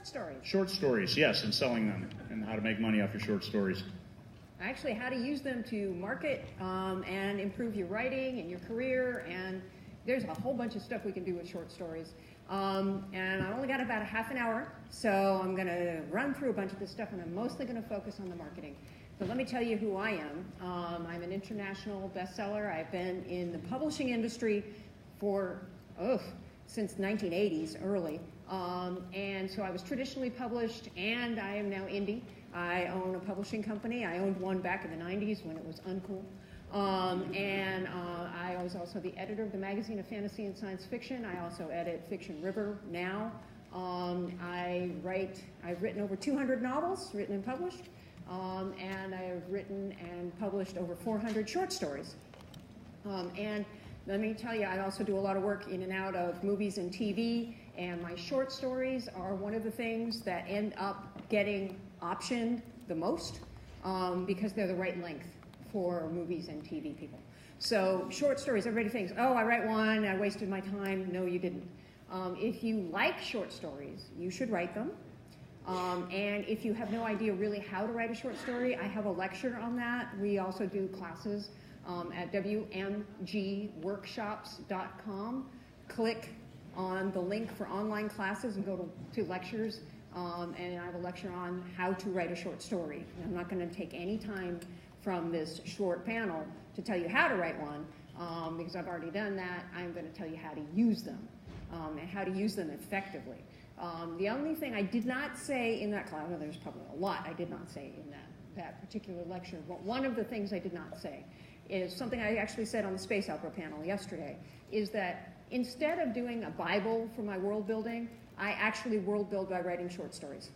short stories. Short stories, yes, and selling them, and how to make money off your short stories. Actually, how to use them to market and improve your writing and your career, and there's a whole bunch of stuff we can do with short stories. And I only got about a half an hour, so I'm going to run through a bunch of this stuff, and I'm mostly going to focus on the marketing. But let me tell you who I am. I'm an international bestseller. I've been in the publishing industry for, since 1980s, early. And so I was traditionally published, and I am now indie. I own a publishing company. I owned one back in the 90s when it was uncool. And I was also the editor of the magazine of fantasy and science fiction. I also edit Fiction River now. I've written over 200 novels, written and published. And I have written and published over 400 short stories. And let me tell you, I also do a lot of work in and out of movies and TV, and my short stories are one of the things that end up getting optioned the most because they're the right length for movies and TV people. So short stories, everybody thinks, oh, I write one, I wasted my time. No, you didn't. If you like short stories, you should write them. And if you have no idea really how to write a short story, I have a lecture on that. We also do classes at wmgworkshops.com. Click on the link for online classes and go to lectures. And I have a lecture on how to write a short story. And I'm not going to take any time from this short panel to tell you how to write one, because I've already done that. I'm going to tell you how to use them and how to use them effectively. The only thing I did not say in that class, well, there's probably a lot I did not say in that particular lecture, but one of the things I did not say is something I actually said on the Space Opera panel yesterday, is that instead of doing a Bible for my world building, I actually world build by writing short stories.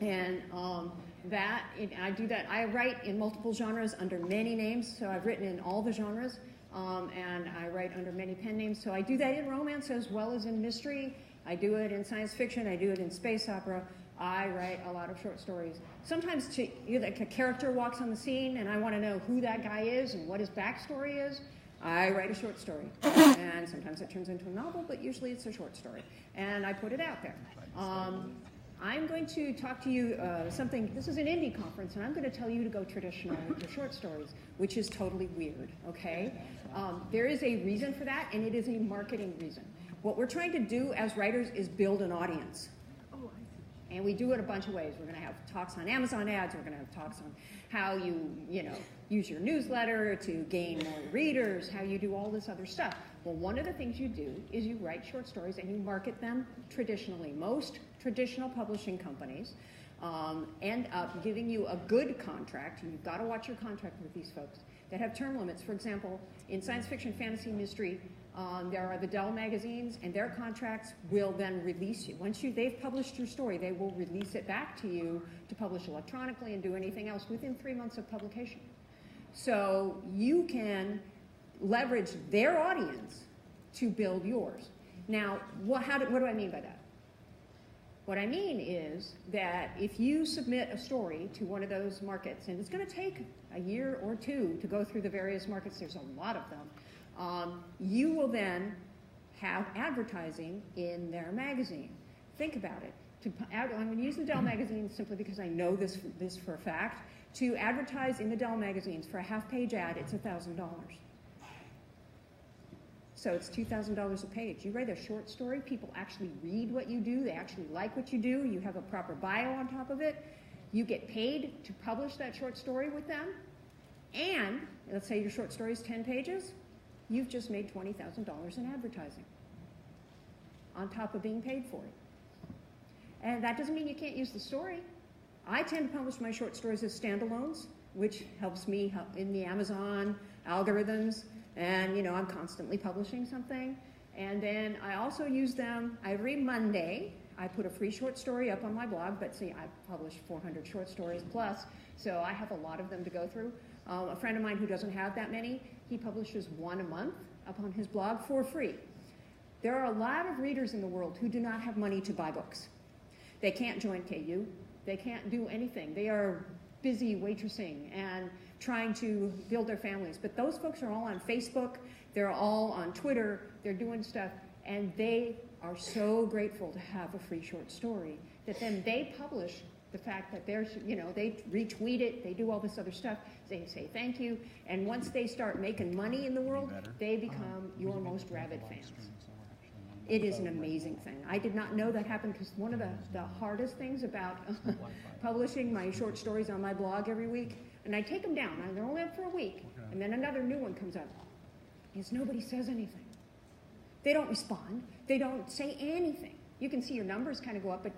And I do that. I write in multiple genres under many names, so I've written in all the genres, and I write under many pen names. So I do that in romance as well as in mystery. I do it in science fiction. I do it in space opera. I write a lot of short stories. Sometimes like a character walks on the scene, and I want to know who that guy is and what his backstory is. I write a short story. And sometimes it turns into a novel, but usually it's a short story. And I put it out there. I'm going to talk to you something. This is an indie conference, and I'm going to tell you to go traditional with your short stories, which is totally weird, okay? There is a reason for that, and it is a marketing reason. What we're trying to do as writers is build an audience. And we do it a bunch of ways. We're going to have talks on Amazon ads. We're going to have talks on how you use your newsletter to gain more readers, how you do all this other stuff. Well, one of the things you do is you write short stories and you market them traditionally. Most traditional publishing companies end up giving you a good contract. You've got to watch your contract with these folks that have term limits. For example, in science fiction, fantasy, mystery, there are the Dell magazines, and their contracts will then release you. Once they've published your story, they will release it back to you to publish electronically and do anything else within 3 months of publication. So you can leverage their audience to build yours. Now, what do I mean by that? What I mean is that if you submit a story to one of those markets, and it's going to take a year or two to go through the various markets, there's a lot of them, you will then have advertising in their magazine. Think about it. I'm going to use the Dell magazine simply because I know this for a fact. To advertise in the Dell magazines for a half-page ad, it's $1,000. So it's $2,000 a page. You write a short story, people actually read what you do, they actually like what you do, you have a proper bio on top of it, you get paid to publish that short story with them, and let's say your short story is 10 pages, you've just made $20,000 in advertising on top of being paid for it. And that doesn't mean you can't use the story. I tend to publish my short stories as standalones, which helps me in the Amazon algorithms, and I'm constantly publishing something. And then I also use them every Monday. I put a free short story up on my blog, but see, I publish 400 short stories plus, so I have a lot of them to go through. A friend of mine who doesn't have that many, he publishes one a month up on his blog for free. There are a lot of readers in the world who do not have money to buy books. They can't join KU. They can't do anything. They are busy waitressing and trying to build their families. But those folks are all on Facebook. They're all on Twitter. They're doing stuff. And they are so grateful to have a free short story that then they publish the fact that they're, they retweet it, they do all this other stuff, they say thank you, and once they start making money in the world, they become your most rabid fans. It is an amazing thing. I did not know that happened because one of the hardest things about publishing my short stories on my blog every week, and I take them down, and they're only up for a week, and then another new one comes up, is nobody says anything. They don't respond. They don't say anything. You can see your numbers kind of go up, but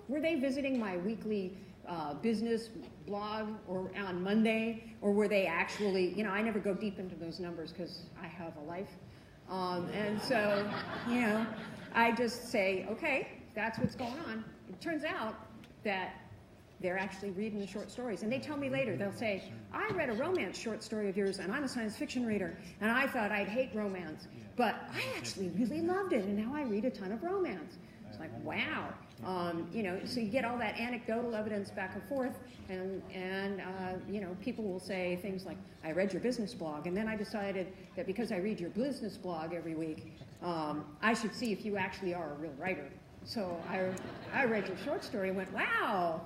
were they visiting my weekly business blog or on Monday, or were they actually, I never go deep into those numbers because I have a life. And so, I just say, okay, that's what's going on. It turns out that they're actually reading the short stories. And they tell me later, they'll say, I read a romance short story of yours, and I'm a science fiction reader, and I thought I'd hate romance. But I actually really loved it, and now I read a ton of romance. It's like, wow. So you get all that anecdotal evidence back and forth, and people will say things like, I read your business blog, and then I decided that because I read your business blog every week, I should see if you actually are a real writer. So I read your short story and went, wow.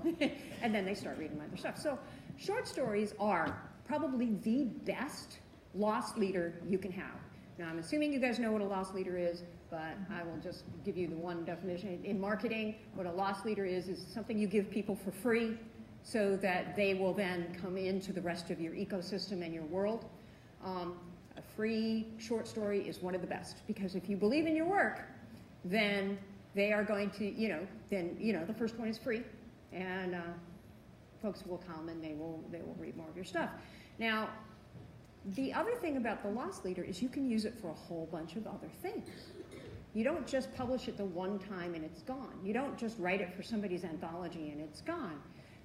And then they start reading my other stuff. So short stories are probably the best loss leader you can have. Now, I'm assuming you guys know what a loss leader is, but I will just give you the one definition. In marketing, what a loss leader is something you give people for free so that they will then come into the rest of your ecosystem and your world. A free short story is one of the best, because if you believe in your work, then they are going to, the first one is free, and folks will come and they will read more of your stuff. Now, the other thing about the loss leader is you can use it for a whole bunch of other things. You don't just publish it the one time and it's gone. You don't just write it for somebody's anthology and it's gone.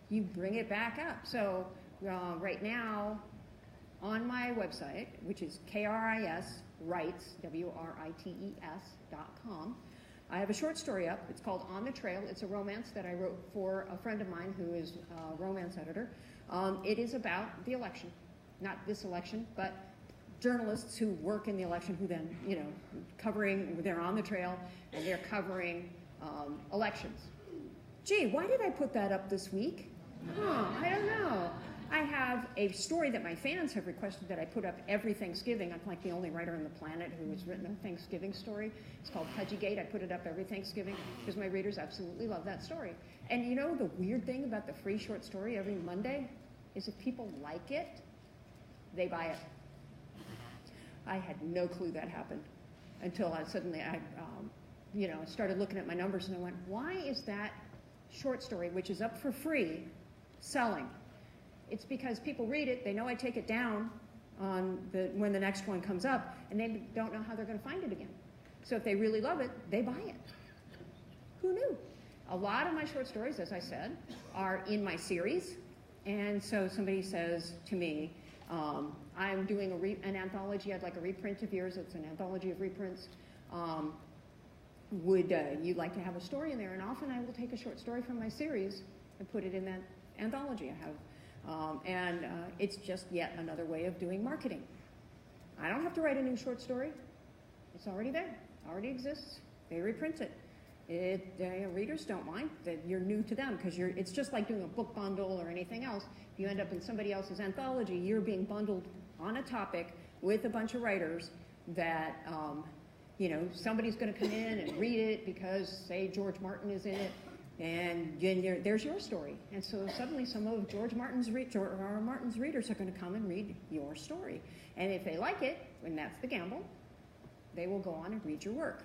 You bring it back up. So right now on my website, which is KRIS Writes, WRITES.com, I have a short story up. It's called On the Trail. It's a romance that I wrote for a friend of mine who is a romance editor. It is about the election. Not this election, but journalists who work in the election who then, they're on the trail and they're covering elections. Gee, why did I put that up this week? I don't know. I have a story that my fans have requested that I put up every Thanksgiving. I'm like the only writer on the planet who has written a Thanksgiving story. It's called Pudgygate. I put it up every Thanksgiving because my readers absolutely love that story. And the weird thing about the free short story every Monday is if people like it, they buy it. I had no clue that happened until I started looking at my numbers and I went, why is that short story, which is up for free, selling? It's because people read it, they know I take it down when the next one comes up, and they don't know how they're going to find it again. So if they really love it, they buy it. Who knew? A lot of my short stories, as I said, are in my series, and so somebody says to me, I'm doing an anthology. I'd like a reprint of yours. It's an anthology of reprints. Would you like to have a story in there? And often I will take a short story from my series and put it in that anthology I have. It's just yet another way of doing marketing. I don't have to write a new short story. It's already there. It already exists. They reprint it. Readers don't mind that you're new to them because it's just like doing a book bundle or anything else. If you end up in somebody else's anthology, you're being bundled on a topic with a bunch of writers that, somebody's going to come in and read it because, say, George Martin is in it, and there's your story. And so suddenly some of George Martin's readers are going to come and read your story. And if they like it, and that's the gamble, they will go on and read your work.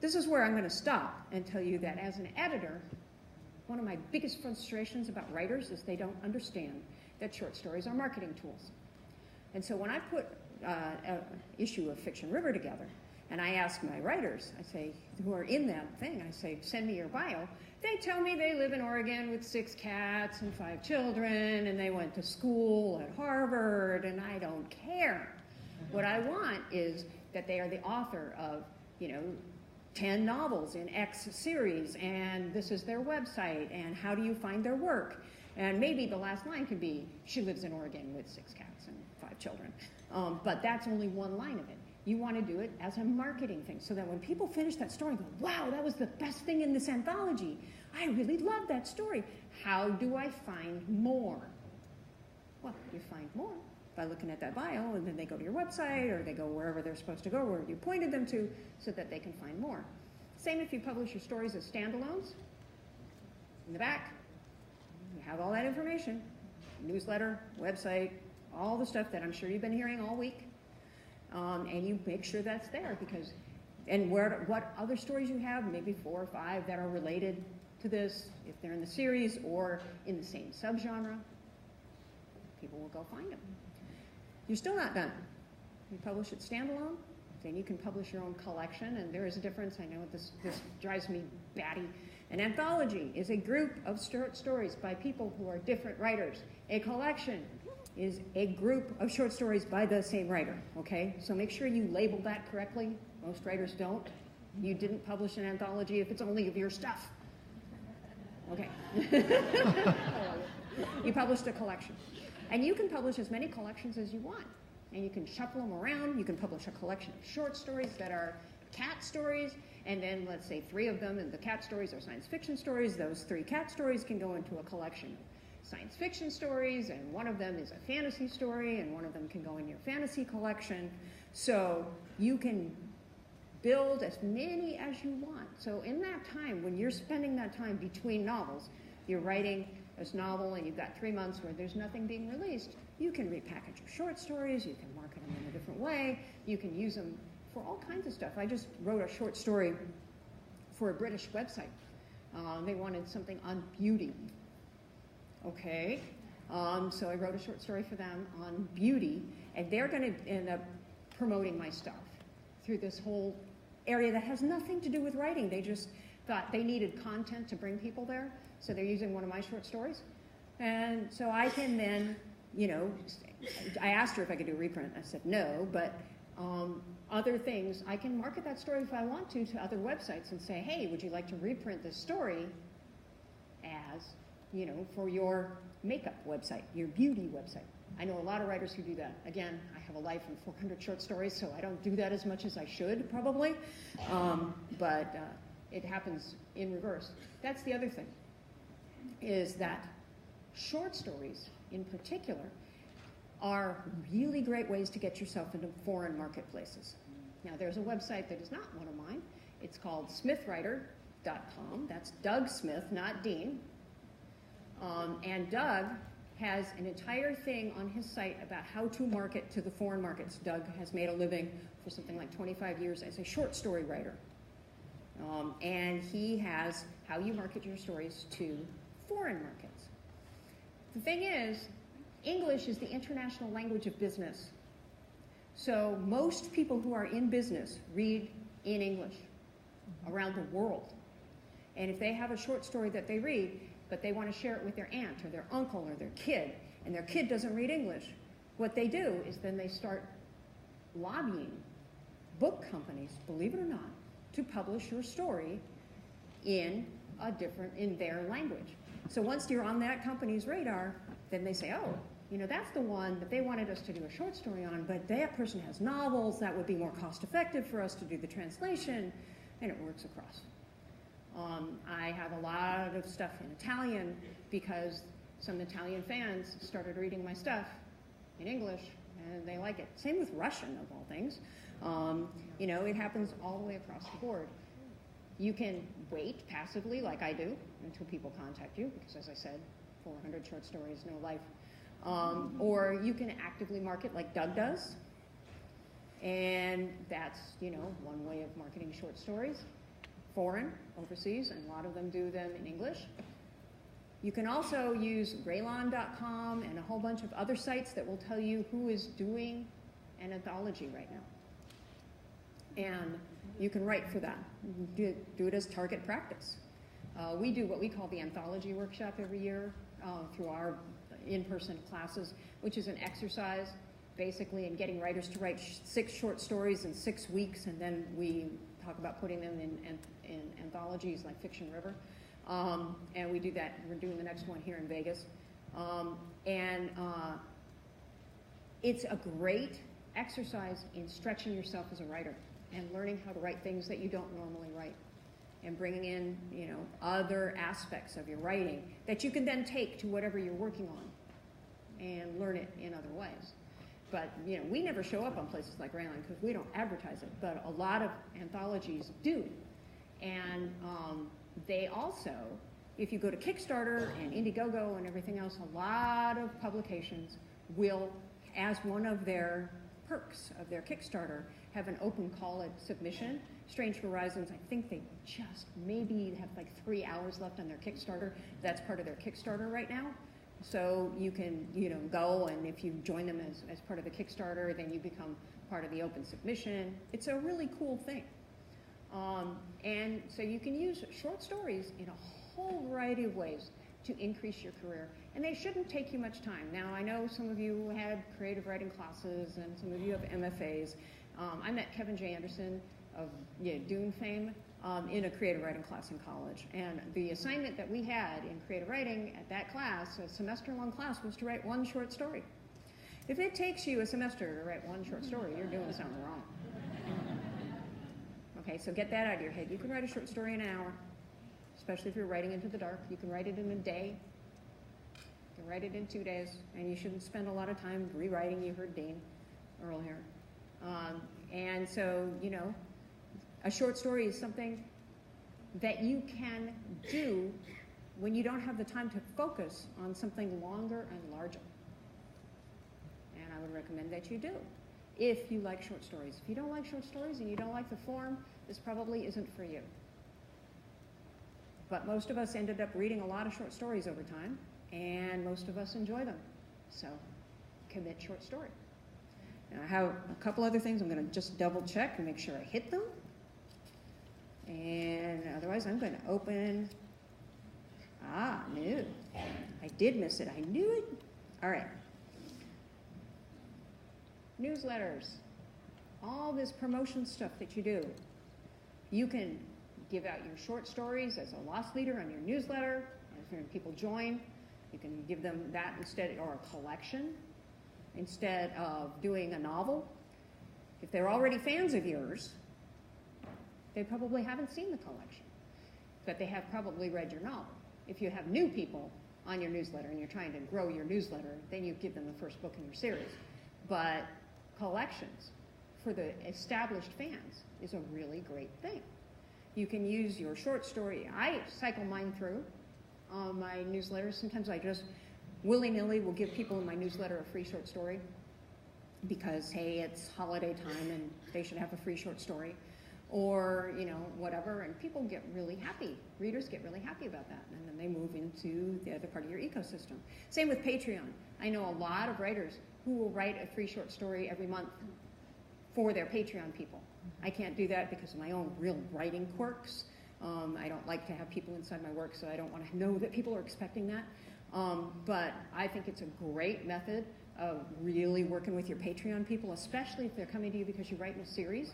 This is where I'm going to stop and tell you that as an editor, one of my biggest frustrations about writers is they don't understand that short stories are marketing tools. And so when I put an issue of Fiction River together, and I ask my writers, I say, who are in that thing, I say, send me your bio. They tell me they live in Oregon with 6 cats and 5 children, and they went to school at Harvard, and I don't care. What I want is that they are the author of, 10 novels in X series, and this is their website, and how do you find their work? And maybe the last line could be, she lives in Oregon with 6 cats and 5 children. But that's only one line of it. You want to do it as a marketing thing so that when people finish that story and go, wow, that was the best thing in this anthology. I really love that story. How do I find more? Well, you find more by looking at that bio, and then they go to your website or they go wherever they're supposed to go, where you pointed them to, so that they can find more. Same if you publish your stories as standalones. In the back, you have all that information. Newsletter, website, all the stuff that I'm sure you've been hearing all week. And you make sure that's there because, and what other stories you have, maybe 4 or 5 that are related to this, if they're in the series or in the same subgenre, people will go find them. You're still not done. You publish it standalone, then you can publish your own collection, and there is a difference. I know this drives me batty. An anthology is a group of short stories by people who are different writers. A collection is a group of short stories by the same writer, okay? So make sure you label that correctly. Most writers don't. You didn't publish an anthology if it's only of your stuff. Okay. You published a collection. And you can publish as many collections as you want. And you can shuffle them around. You can publish a collection of short stories that are cat stories, and then let's say 3 of them, and the cat stories are science fiction stories. Those 3 cat stories can go into a collection of science fiction stories, and one of them is a fantasy story, and one of them can go in your fantasy collection. So you can build as many as you want. So in that time, when you're spending that time between novels, you're writing this novel and you've got 3 months where there's nothing being released, you can repackage your short stories, you can market them in a different way, you can use them for all kinds of stuff. I just wrote a short story for a British website. They wanted something on beauty. Okay, so I wrote a short story for them on beauty, and they're going to end up promoting my stuff through this whole area that has nothing to do with writing. They just thought they needed content to bring people there, so they're using one of my short stories. And so I can then, you know, I asked her if I could do a reprint. I said no, but other things, I can market that story if I want to other websites and say, hey, would you like to reprint this story as, you know, for your makeup website, your beauty website. I know a lot of writers who do that. Again, I have a life of 400 short stories, so I don't do that as much as I should, probably. But it happens in reverse. That's the other thing, is that short stories, in particular, are really great ways to get yourself into foreign marketplaces. Now, there's a website that is not one of mine. It's called smithwriter.com. That's Doug Smith, not Dean. And Doug has an entire thing on his site about how to market to the foreign markets. Doug has made a living for something like 25 years as a short story writer. And he has how you market your stories to foreign markets. The thing is, English is the international language of business. So most people who are in business read in English around the world. And if they have a short story that they read, but they want to share it with their aunt or their uncle or their kid, and their kid doesn't read English, what they do is then they start lobbying book companies, believe it or not, to publish your story in their language. So once you're on that company's radar, then they say, oh, you know, that's the one that they wanted us to do a short story on, but that person has novels, that would be more cost effective for us to do the translation, and it works across. I have a lot of stuff in Italian because some Italian fans started reading my stuff in English, and they like it. Same with Russian, of all things. You know, it happens all the way across the board. You can wait passively, like I do, until people contact you, because as I said, 400 short stories, no life. Or you can actively market like Doug does, and that's, you know, one way of marketing short stories. Foreign, overseas, and a lot of them do them in English. You can also use Raylon.com and a whole bunch of other sites that will tell you who is doing an anthology right now. And you can write for that. Do it as target practice. We do what we call the anthology workshop every year through our in-person classes, which is an exercise basically in getting writers to write 6 short stories in 6 weeks, and then we talk about putting them in anthologies like Fiction River. And we do that. We're doing the next one here in Vegas. It's a great exercise in stretching yourself as a writer and learning how to write things that you don't normally write, and bringing in, other aspects of your writing that you can then take to whatever you're working on and learn it in other ways. But, we never show up on places like Rayline because we don't advertise it, but a lot of anthologies do. And they also, if you go to Kickstarter and Indiegogo and everything else, a lot of publications will, as one of their perks of their Kickstarter, have an open call at submission. Strange Horizons, I think they just maybe have like 3 hours left on their Kickstarter. That's part of their Kickstarter right now. So you can, go, and if you join them as part of the Kickstarter, then you become part of the open submission. It's a really cool thing. And so you can use short stories in a whole variety of ways to increase your career. And they shouldn't take you much time. Now, I know some of you had creative writing classes, and some of you have MFAs. I met Kevin J. Anderson of Dune fame in a creative writing class in college. And the assignment that we had in creative writing at that class, a semester-long class, was to write one short story. If it takes you a semester to write one short story, you're doing something wrong. Okay, so get that out of your head. You can write a short story in an hour, especially if you're writing into the dark. You can write it in a day. You can write it in 2 days, and you shouldn't spend a lot of time rewriting. You heard Dean earlier. And so, a short story is something that you can do when you don't have the time to focus on something longer and larger. And I would recommend that you do, if you like short stories. If you don't like short stories and you don't like the form, this probably isn't for you. But most of us ended up reading a lot of short stories over time, and most of us enjoy them. So commit short story. Now, I have a couple other things. I'm going to just double check and make sure I hit them. And otherwise, I'm going to open. No. I did miss it. I knew it. All right. Newsletters. All this promotion stuff that you do. You can give out your short stories as a loss leader on your newsletter. If people join, you can give them that instead, or a collection, instead of doing a novel. If they're already fans of yours, they probably haven't seen the collection, but they have probably read your novel. If you have new people on your newsletter and you're trying to grow your newsletter, then you give them the first book in your series. But collections for the established fans is a really great thing. You can use your short story. I cycle mine through my newsletters. Sometimes I just willy-nilly will give people in my newsletter a free short story because, hey, it's holiday time and they should have a free short story, or, whatever, and people get really happy. Readers get really happy about that, and then they move into the other part of your ecosystem. Same with Patreon. I know a lot of writers who will write a free short story every month for their Patreon people. I can't do that because of my own real writing quirks. I don't like to have people inside my work, so I don't want to know that people are expecting that. But I think it's a great method of really working with your Patreon people, especially if they're coming to you because you write in a series.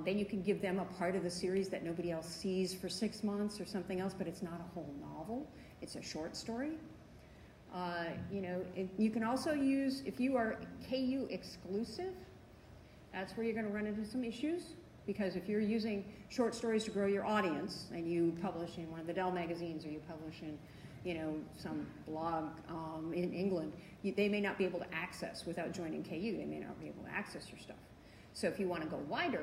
Then you can give them a part of the series that nobody else sees for 6 months or something else, but it's not a whole novel. It's a short story. You can also use, if you are KU exclusive, that's where you're going to run into some issues, because if you're using short stories to grow your audience and you publish in one of the Dell magazines, or you publish in some blog in England, they may not be able to access, without joining KU, they may not be able to access your stuff. So if you want to go wider,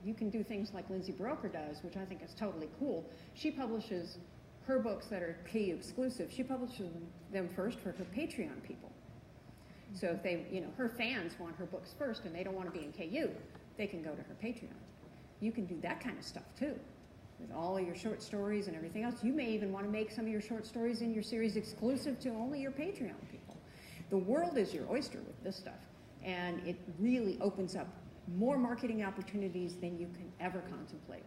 you can do things like Lindsay Broker does, which I think is totally cool. She publishes her books that are KU exclusive. She publishes them first for her Patreon people. So if they, her fans want her books first and they don't want to be in KU, they can go to her Patreon. You can do that kind of stuff too, with all of your short stories and everything else. You may even want to make some of your short stories in your series exclusive to only your Patreon people. The world is your oyster with this stuff, and it really opens up more marketing opportunities than you can ever contemplate.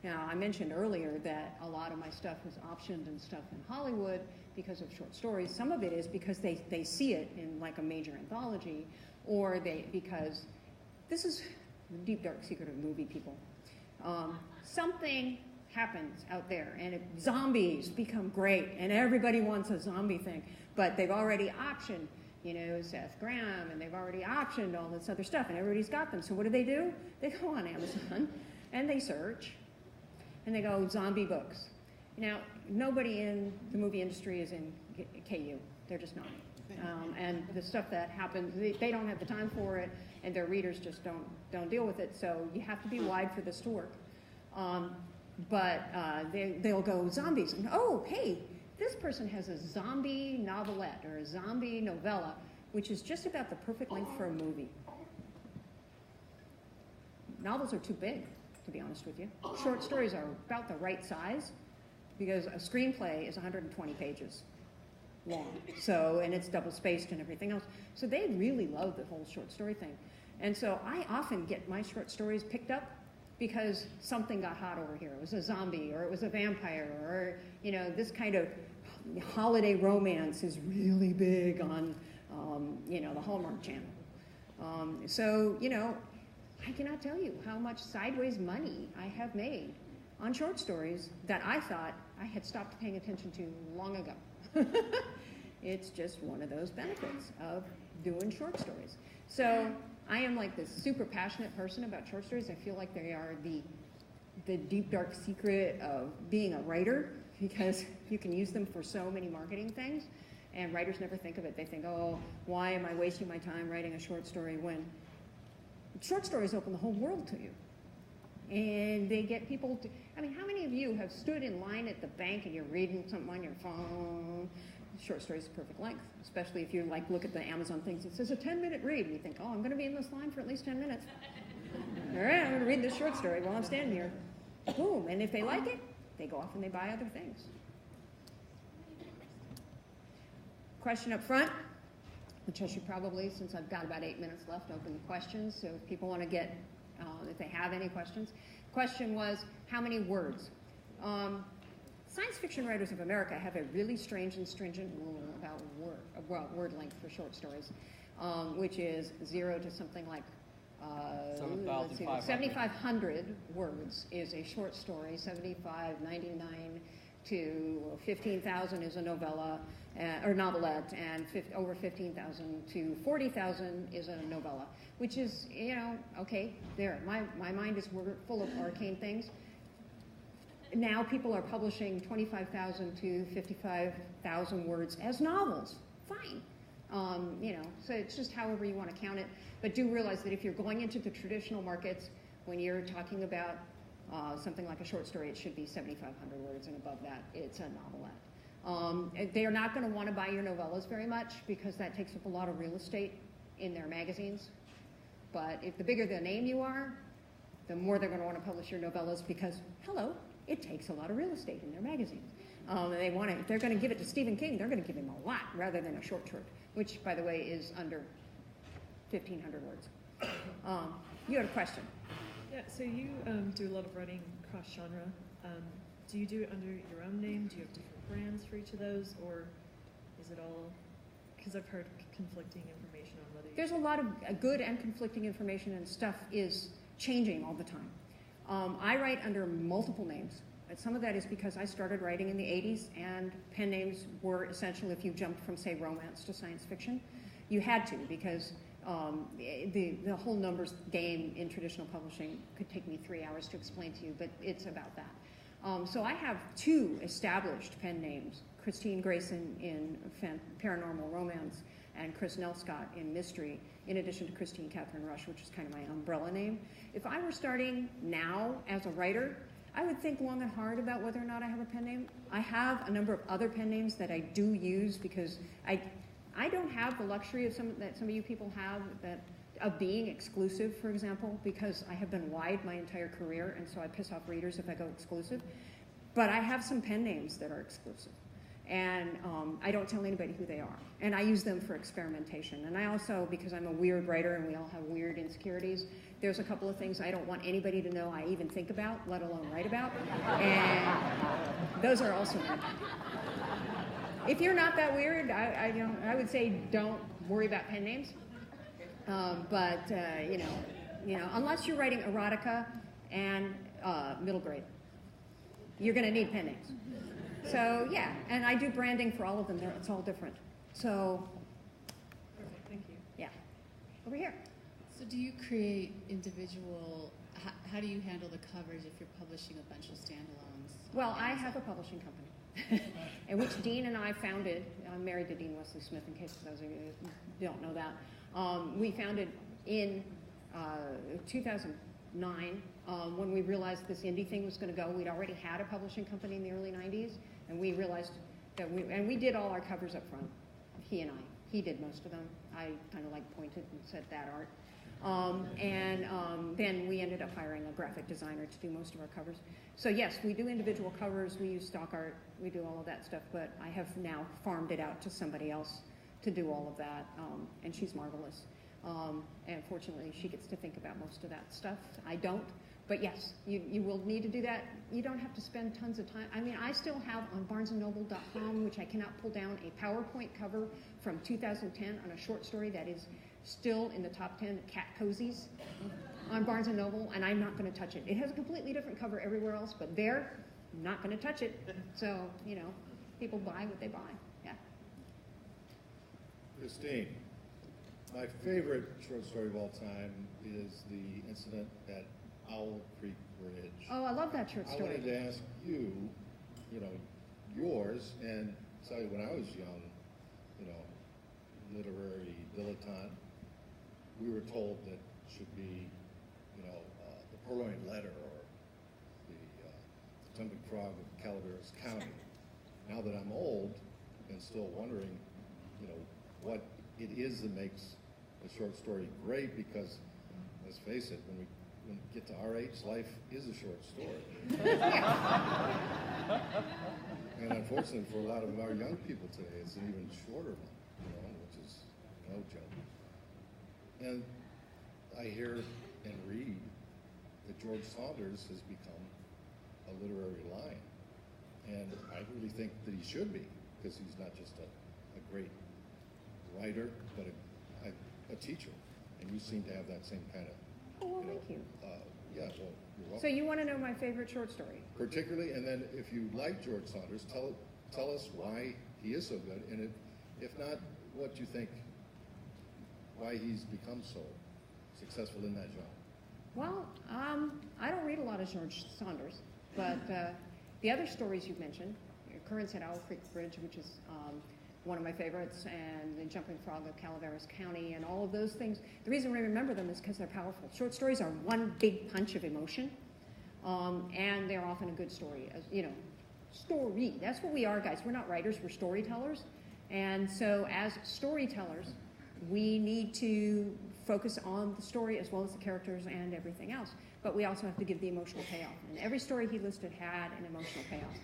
Now, I mentioned earlier that a lot of my stuff is optioned and stuff in Hollywood because of short stories. Some of it is because they see it in like a major anthology, or because this is the deep, dark secret of movie people. Something happens out there, and zombies become great, and everybody wants a zombie thing, but they've already optioned Seth Graham, and they've already optioned all this other stuff, and everybody's got them. So what do? They go on Amazon, and they search, and they go zombie books. Now, nobody in the movie industry is in KU. They're just not. And the stuff that happens, they don't have the time for it, and their readers just don't deal with it. So you have to be wide for this to work. They'll go zombies, and oh, hey, this person has a zombie novelette or a zombie novella, which is just about the perfect length for a movie. Novels are too big, to be honest with you. Short stories are about the right size, because a screenplay is 120 pages long. So, and it's double spaced and everything else. So they really love the whole short story thing. And so I often get my short stories picked up because something got hot over here. It was a zombie, or it was a vampire, or, this kind of holiday romance is really big on, the Hallmark Channel. I cannot tell you how much sideways money I have made on short stories that I thought I had stopped paying attention to long ago. It's just one of those benefits of doing short stories. So I am like this super passionate person about short stories. I feel like they are the deep, dark secret of being a writer, because you can use them for so many marketing things, and writers never think of it. They think, oh, why am I wasting my time writing a short story, when short stories open the whole world to you. And they get people to, how many of you have stood in line at the bank and you're reading something on your phone? Short stories are perfect length, especially if you look at the Amazon things. It says a 10-minute read, and you think, oh, I'm going to be in this line for at least 10 minutes. All right, I'm going to read this short story while I'm standing here. Boom, and if they like it, they go off and they buy other things. Question up front, which I should probably, since I've got about 8 minutes left, open the questions. So if people want to get, if they have any questions. Question was, how many words? Science Fiction Writers of America have a really strange and stringent rule about word length for short stories, which is 0 to something like 7,500 words is a short story. 7,599 to 15,000 is a novella or novelette, and over 15,000 to 40,000 is a novella, which is, okay, there. My mind is full of arcane things. Now people are publishing 25,000 to 55,000 words as novels. Fine. So it's just however you want to count it. But do realize that if you're going into the traditional markets, when you're talking about something like a short story, it should be 7,500 words, and above that, it's a novelette. They are not going to want to buy your novellas very much, because that takes up a lot of real estate in their magazines. But if the bigger the name you are, the more they're going to want to publish your novellas, because, hello, it takes a lot of real estate in their magazines. If they're going to give it to Stephen King, they're going to give him a lot rather than a short, which, by the way, is under 1,500 words. You had a question. Yeah, so you do a lot of writing cross-genre. Do you do it under your own name? Do you have different brands for each of those? Or is it all... Because I've heard conflicting information on whether... There's a lot of good and conflicting information, and stuff is changing all the time. I write under multiple names. Some of that is because I started writing in the 80s, and pen names were essential if you jumped from, say, romance to science fiction. You had to, because the whole numbers game in traditional publishing could take me 3 hours to explain to you, but it's about that. So I have 2 established pen names, Kristine Grayson in paranormal romance and Chris Nelscott in mystery, in addition to Kathryn Rusch, which is kind of my umbrella name. If I were starting now as a writer, I would think long and hard about whether or not I have a pen name. I have a number of other pen names that I do use, because I don't have the luxury of some of you people have, of being exclusive, for example, because I have been wide my entire career, and so I piss off readers if I go exclusive. But I have some pen names that are exclusive, and I don't tell anybody who they are, and I use them for experimentation. And I also, because I'm a weird writer and we all have weird insecurities, there's a couple of things I don't want anybody to know I even think about, let alone write about, and those are also my pen names. If you're not that weird, I would say don't worry about pen names. Unless you're writing erotica and middle grade, you're going to need pen names. So yeah, and I do branding for all of them. It's all different. So over here. So do you create individual, how do you handle the covers if you're publishing a bunch of standalones? Well, I have a publishing company, in which Dean and I founded. I'm married to Dean Wesley Smith, in case those of you don't know that. We founded in 2009 when we realized this indie thing was going to go. We'd already had a publishing company in the early 90s, and we realized that we did all our covers up front, he and I. He did most of them. I kind of like pointed and said that art. Then we ended up hiring a graphic designer to do most of our covers. So yes, we do individual covers, we use stock art, we do all of that stuff, but I have now farmed it out to somebody else to do all of that, and she's marvelous. And fortunately, she gets to think about most of that stuff. I don't, but yes, you will need to do that. You don't have to spend tons of time. I mean, I still have on barnesandnoble.com, which I cannot pull down, a PowerPoint cover from 2010 on a short story that is still in the top 10 cat cozies on Barnes & Noble, and I'm not going to touch it. It has a completely different cover everywhere else, but there, I'm not going to touch it. So, you know, people buy what they buy. Yeah. Kristine, my favorite short story of all time is the incident at Owl Creek Bridge. Oh, I love that short story. I wanted to ask you, yours, and tell you when I was young, literary dilettante, we were told that should be, the Purloined Letter or the Tumbling Frog of Calaveras County. Now that I'm old and still wondering, what it is that makes a short story great, because let's face it, when we get to our age, life is a short story. And unfortunately for a lot of our young people today, it's an even shorter one, which is no joke. And I hear and read that George Saunders has become a literary lion. And I really think that he should be, because he's not just a great writer, but a teacher. And you seem to have that same kind of, thank you. Yeah, well, you're welcome. So you want to know my favorite short story? Particularly, and then if you like George Saunders, tell us why he is so good, and if not, what you think, why he's become so successful in that genre. Well, I don't read a lot of George Saunders, but the other stories you've mentioned, Occurrence at Owl Creek Bridge, which is one of my favorites, and The Jumping Frog of Calaveras County, and all of those things. The reason we remember them is because they're powerful. Short stories are one big punch of emotion, and they're often a good story. Story. That's what we are, guys. We're not writers, we're storytellers. And so as storytellers, we need to focus on the story as well as the characters and everything else. But we also have to give the emotional payoff. And every story he listed had an emotional payoff.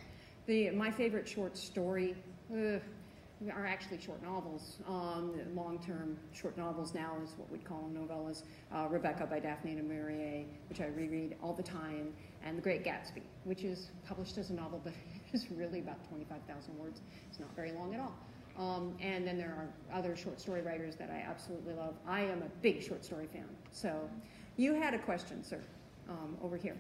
My favorite short story are actually short novels. Long-term short novels now is what we'd call novellas. Rebecca by Daphne du Maurier, which I reread all the time, and The Great Gatsby, which is published as a novel, but it's really about 25,000 words. It's not very long at all. And then there are other short story writers that I absolutely love. I am a big short story fan. So you had a question, sir, over here.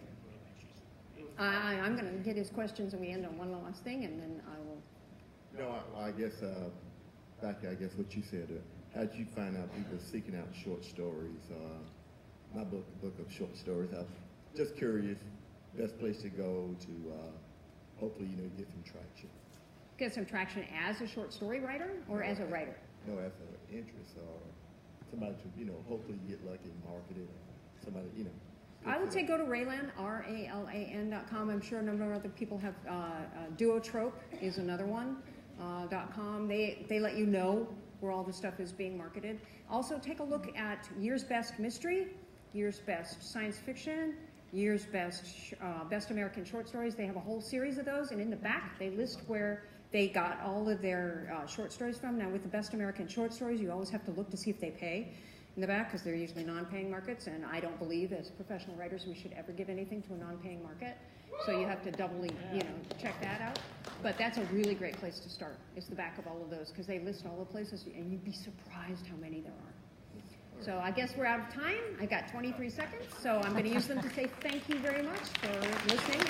I'm going to get his questions, and we end on one last thing, and then I will. I guess back to what you said. How did you find out people seeking out short stories? My book of short stories. I'm just curious. Best place to go to hopefully get some traction. Get some traction as a short story writer or as a writer? No, as an interest or somebody to hopefully get lucky and market it. Somebody I would say go to Raylan, RALAN.com. I'm sure a number of other people have. Duotrope is another one. .com. They let you know where all the stuff is being marketed. Also, take a look at Year's Best Mystery, Year's Best Science Fiction, Year's Best American Short Stories. They have a whole series of those, and in the back they list where they got all of their short stories from. Now, with the Best American Short Stories, you always have to look to see if they pay in the back, because they're usually non-paying markets, and I don't believe as professional writers we should ever give anything to a non-paying market. So you have to doubly, check that out. But that's a really great place to start. It's the back of all of those, because they list all the places, and you'd be surprised how many there are. So I guess we're out of time. I got 23 seconds, so I'm going to use them to say thank you very much for listening.